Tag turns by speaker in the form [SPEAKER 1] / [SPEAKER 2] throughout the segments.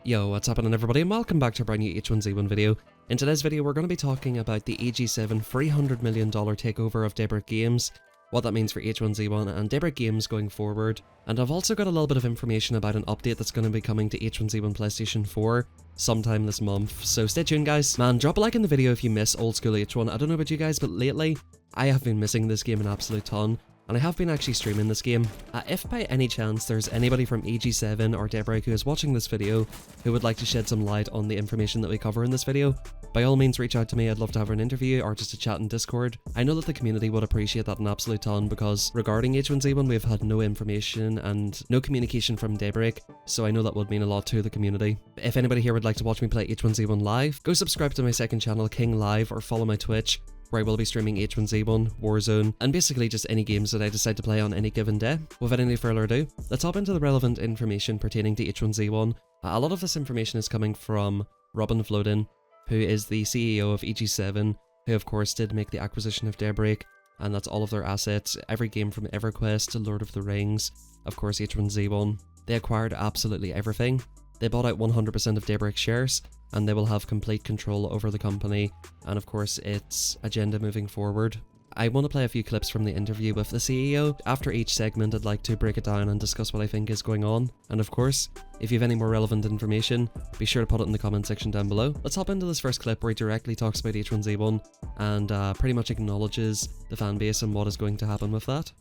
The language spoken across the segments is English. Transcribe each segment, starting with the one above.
[SPEAKER 1] Yo, what's happening everybody, and welcome back to a brand new H1Z1 video. In today's video we're going to be talking about the H1Z1 $300 million takeover of Daybreak Games, what that means for H1Z1 and Daybreak Games going forward, and I've also got a little bit of information about an update that's going to be coming to H1Z1 PlayStation 4 sometime this month, so stay tuned guys. Man, drop a like in the video if you miss old school H1. I don't know about you guys, but lately I have been missing this game an absolute ton. And I have been actually streaming this game. If by any chance there's anybody from H1Z1 or Daybreak who is watching this video who would like to shed some light on the information that we cover in this video, by all means reach out to me. I'd love to have an interview or just a chat in Discord. I know that the community would appreciate that an absolute ton, because regarding H1Z1 we've had no information and no communication from Daybreak, so I know that would mean a lot to the community. If anybody here would like to watch me play H1Z1 live, go subscribe to my second channel, King Live, or follow my Twitch, where I will be streaming H1Z1, Warzone, and basically just any games that I decide to play on any given day. Without any further ado, let's hop into the relevant information pertaining to H1Z1. A lot of this information is coming from Robin Floden, who is the CEO of H1Z1, who of course did make the acquisition of Daybreak, and that's all of their assets, every game from EverQuest to Lord of the Rings, of course H1Z1. They acquired absolutely everything. They bought out 100% of Daybreak shares, and they will have complete control over the company and of course its agenda moving forward. I want to play a few clips from the interview with the CEO. After each segment I'd like to break it down and discuss what I think is going on, and of course, if you have any more relevant information, be sure to put it in the comment section down below. Let's hop into this first clip where he directly talks about H1Z1 and pretty much acknowledges the fanbase and what is going to happen with that.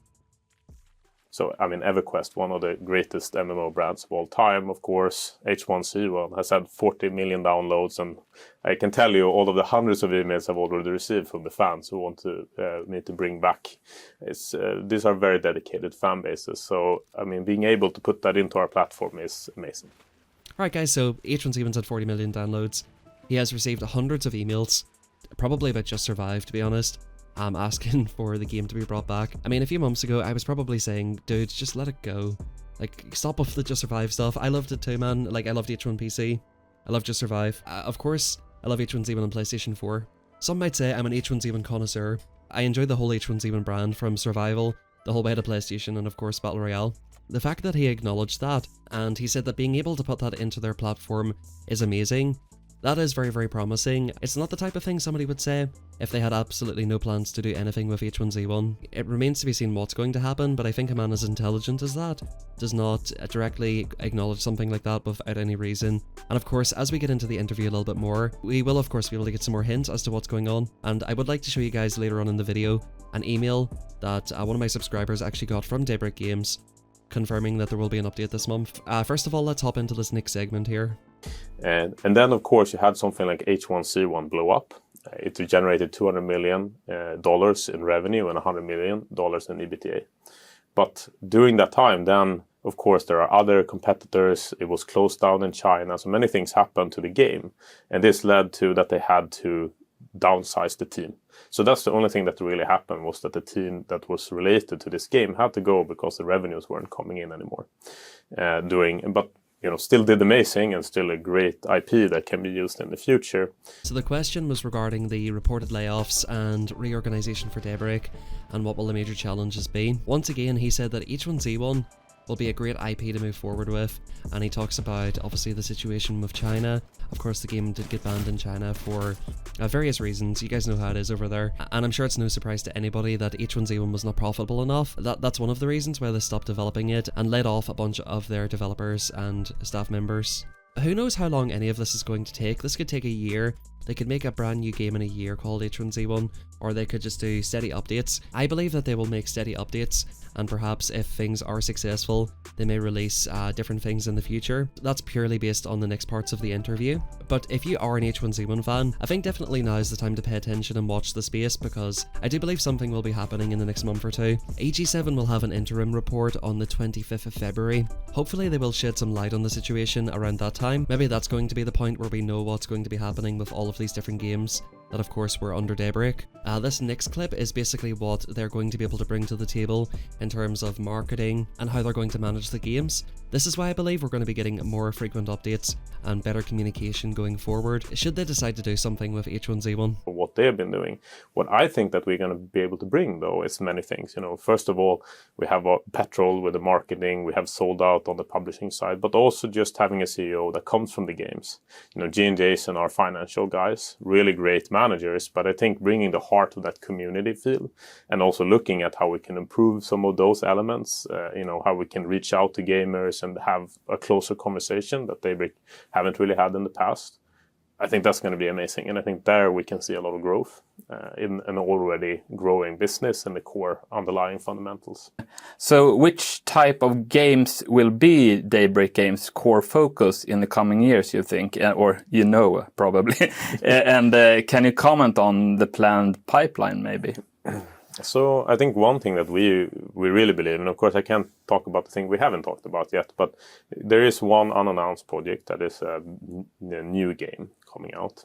[SPEAKER 2] So, I mean, EverQuest, one of the greatest MMO brands of all time, of course. H1Z1 has had 40 million downloads, and I can tell you all of the hundreds of emails I've already received from the fans who want me to bring back. These are very dedicated fan bases, so, I mean, being able to put that into our platform is amazing.
[SPEAKER 1] Alright guys, so H1Z1's had 40 million downloads. He has received hundreds of emails, probably about Just Survive to be honest. Asking for the game to be brought back. I mean, a few months ago I was probably saying, dude, just let it go. Like, stop with the Just Survive stuff. I loved it too, man. Like, I loved H1 PC. I love Just Survive. Of course, I love H1Z1 on PlayStation 4. Some might say I'm an H1Z1 connoisseur. I enjoy the whole H1Z1 brand, from survival, the whole way to PlayStation, and of course Battle Royale. The fact that he acknowledged that, and he said that being able to put that into their platform is amazing, that is very, very promising. It's not the type of thing somebody would say if they had absolutely no plans to do anything with H1Z1. It remains to be seen what's going to happen, but I think a man as intelligent as that does not directly acknowledge something like that without any reason. And of course, as we get into the interview a little bit more, we will of course be able to get some more hints as to what's going on. And I would like to show you guys later on in the video an email that one of my subscribers actually got from Daybreak Games, confirming that there will be an update this month. First of all, let's hop into this next segment here.
[SPEAKER 2] And then, of course, you had something like H1Z1 blow up. It generated $200 million in revenue and $100 million in EBITDA. But during that time, then, of course, there are other competitors. It was closed down in China. So many things happened to the game. And this led to that they had to downsize the team. So that's the only thing that really happened, was that the team that was related to this game had to go because the revenues weren't coming in anymore. But you know, still did amazing and still a great IP that can be used in the future.
[SPEAKER 1] So the question was regarding the reported layoffs and reorganization for Daybreak, and what will the major challenges be. Once again, he said that H1Z1 will be a great IP to move forward with, and he talks about obviously the situation with China. Of course, the game did get banned in China for various reasons. You guys know how it is over there, and I'm sure it's no surprise to anybody that H1Z1 was not profitable enough. That's one of the reasons why they stopped developing it and laid off a bunch of their developers and staff members. Who knows how long any of this is going to take? This could take a year. They could make a brand new game in a year called H1Z1, or they could just do steady updates. I believe that they will make steady updates, and perhaps if things are successful, they may release different things in the future. That's purely based on the next parts of the interview. But if you are an H1Z1 fan, I think definitely now is the time to pay attention and watch the space, because I do believe something will be happening in the next month or two. H1Z1 will have an interim report on the 25th of February. Hopefully they will shed some light on the situation around that time. Maybe that's going to be the point where we know what's going to be happening with all of these different games that of course were under Daybreak. This next clip is basically what they're going to be able to bring to the table in terms of marketing and how they're going to manage the games. This is why I believe we're going to be getting more frequent updates and better communication going forward, should they decide to do something with H1Z1.
[SPEAKER 2] What they have been doing. What I think that we're going to be able to bring, though, is many things. First of all, we have a petrol with the marketing, we have sold out on the publishing side, but also just having a CEO that comes from the games. G and Jason are financial guys, really great managers, but I think bringing the heart of that community feel and also looking at how we can improve some of those elements, how we can reach out to gamers and have a closer conversation that Daybreak haven't really had in the past. I think that's going to be amazing, and I think there we can see a lot of growth in an already growing business and the core underlying fundamentals.
[SPEAKER 3] So which type of games will be Daybreak Games' core focus in the coming years, you think? Or probably. And can you comment on the planned pipeline, maybe?
[SPEAKER 2] So I think one thing that we really believe, and of course I can't talk about the thing we haven't talked about yet, but there is one unannounced project that is a new game coming out.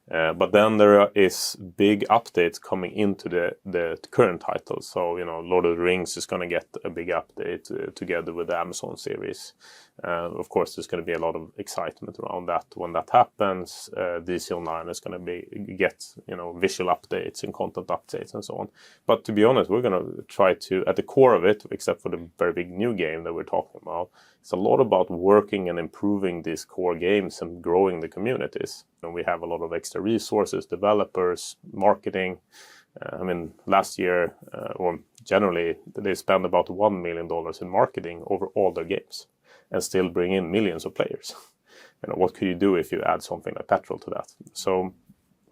[SPEAKER 2] But then there is big updates coming into the current titles. So, Lord of the Rings is going to get a big update together with the Amazon series. Of course, there's going to be a lot of excitement around that when that happens. DC Online is going to get visual updates and content updates and so on. But to be honest, we're going to try to, at the core of it, except for the very big new game that we're talking about, it's a lot about working and improving these core games and growing the communities. We have a lot of extra resources, developers, marketing. Last year, or generally, they spend about $1 million in marketing over all their games and still bring in millions of players. What could you do if you add something like petrol to that? So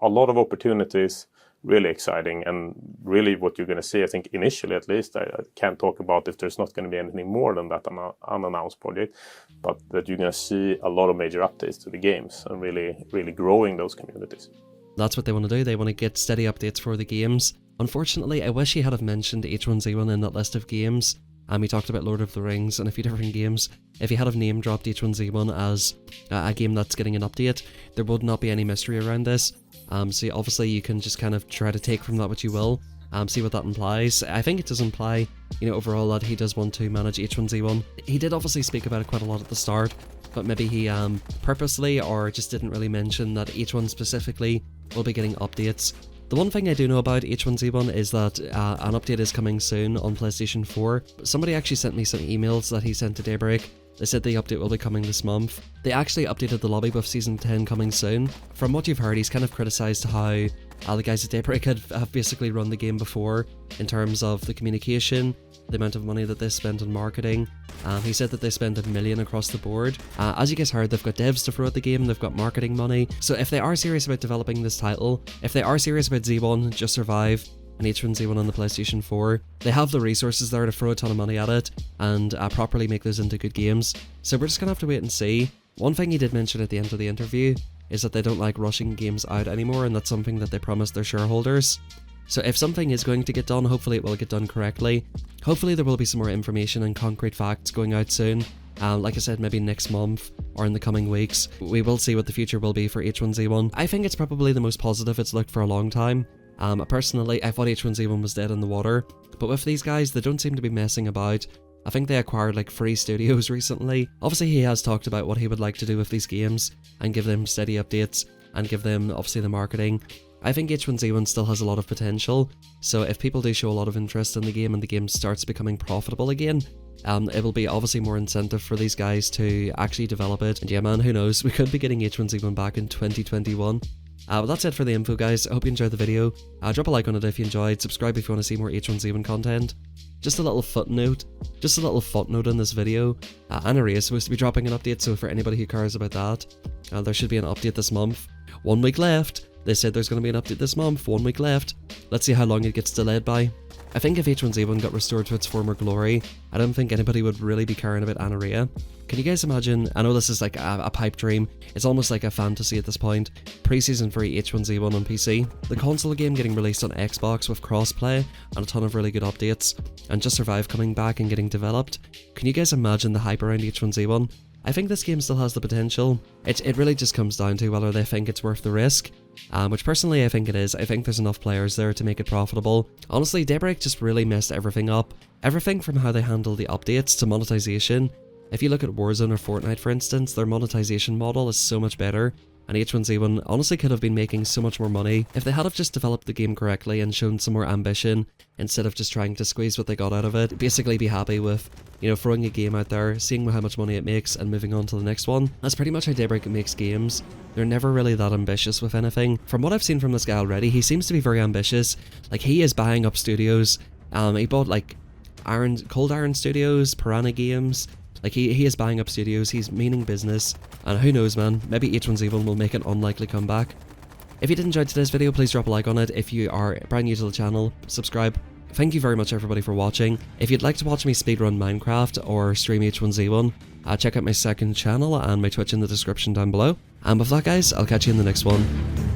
[SPEAKER 2] a lot of opportunities, really exciting, and really what you're going to see, I think initially at least, I can't talk about if there's not going to be anything more than that unannounced project, but that you're going to see a lot of major updates to the games and really growing those communities.
[SPEAKER 1] That's what they want to do. They want to get steady updates for the games. Unfortunately, I wish he had have mentioned H1Z1 in that list of games. We talked about Lord of the Rings and a few different games. If he had have name dropped H1Z1 as a game that's getting an update, there would not be any mystery around this. So obviously you can just kind of try to take from that what you will, see what that implies. I think it does imply, overall that he does want to manage H1Z1. He did obviously speak about it quite a lot at the start, but maybe he purposely or just didn't really mention that H1 specifically will be getting updates. The one thing I do know about H1Z1 is that an update is coming soon on PlayStation 4. Somebody actually sent me some emails that he sent to Daybreak. They said the update will be coming this month. They actually updated the lobby with Season 10 coming soon. From what you've heard, he's kind of criticised how the guys at Daybreak have basically run the game before in terms of the communication, the amount of money that they spent on marketing. He said that they spent $1 million across the board. As you guys heard, they've got devs to throw at the game, they've got marketing money. So if they are serious about developing this title, if they are serious about Z1, Just Survive, and H1Z1 on the PlayStation 4, they have the resources there to throw a ton of money at it and properly make those into good games. So we're just gonna have to wait and see. One thing he did mention at the end of the interview is that they don't like rushing games out anymore, and that's something that they promised their shareholders. So if something is going to get done, hopefully it will get done correctly. Hopefully there will be some more information and concrete facts going out soon. Like I said, maybe next month or in the coming weeks. We will see what the future will be for H1Z1. I think it's probably the most positive it's looked for a long time. Personally, I thought H1Z1 was dead in the water, but with these guys, they don't seem to be messing about. I think they acquired like 3 studios recently. Obviously, he has talked about what he would like to do with these games and give them steady updates and give them obviously the marketing. I think H1Z1 still has a lot of potential, so if people do show a lot of interest in the game and the game starts becoming profitable again, it will be obviously more incentive for these guys to actually develop it. And yeah man, who knows, we could be getting H1Z1 back in 2021. Well, that's it for the info guys. I hope you enjoyed the video. Drop a like on it if you enjoyed, subscribe if you want to see more H1Z1 content. Just a little footnote in this video. Anna is supposed to be dropping an update, so for anybody who cares about that, there should be an update this month. 1 week left. They said there's going to be an update this month, 1 week left. Let's see how long it gets delayed by. I think if H1Z1 got restored to its former glory, I don't think anybody would really be caring about Anaria. Can you guys imagine, I know this is like a pipe dream, it's almost like a fantasy at this point, pre-season 3 H1Z1 on PC, the console game getting released on Xbox with crossplay and a ton of really good updates, and Just Survive coming back and getting developed. Can you guys imagine the hype around H1Z1? I think this game still has the potential. It really just comes down to whether they think it's worth the risk, which personally I think it is. I think there's enough players there to make it profitable. Honestly, Daybreak just really messed everything up. Everything from how they handle the updates to monetization. If you look at Warzone or Fortnite for instance, their monetization model is so much better, and H1Z1 honestly could have been making so much more money if they had have just developed the game correctly and shown some more ambition instead of just trying to squeeze what they got out of it. Basically be happy with, you know, throwing a game out there, seeing how much money it makes and moving on to the next one. That's pretty much how Daybreak makes games. They're never really that ambitious with anything. From what I've seen from this guy already, he seems to be very ambitious. Like, he is buying up studios. He bought like Cold Iron Studios, Piranha Games. Like, he is buying up studios, he's meaning business, and who knows, man, maybe H1Z1 will make an unlikely comeback. If you did enjoy today's video, please drop a like on it. If you are brand new to the channel, subscribe. Thank you very much everybody for watching. If you'd like to watch me speedrun Minecraft or stream H1Z1, check out my second channel and my Twitch in the description down below. And with that guys, I'll catch you in the next one.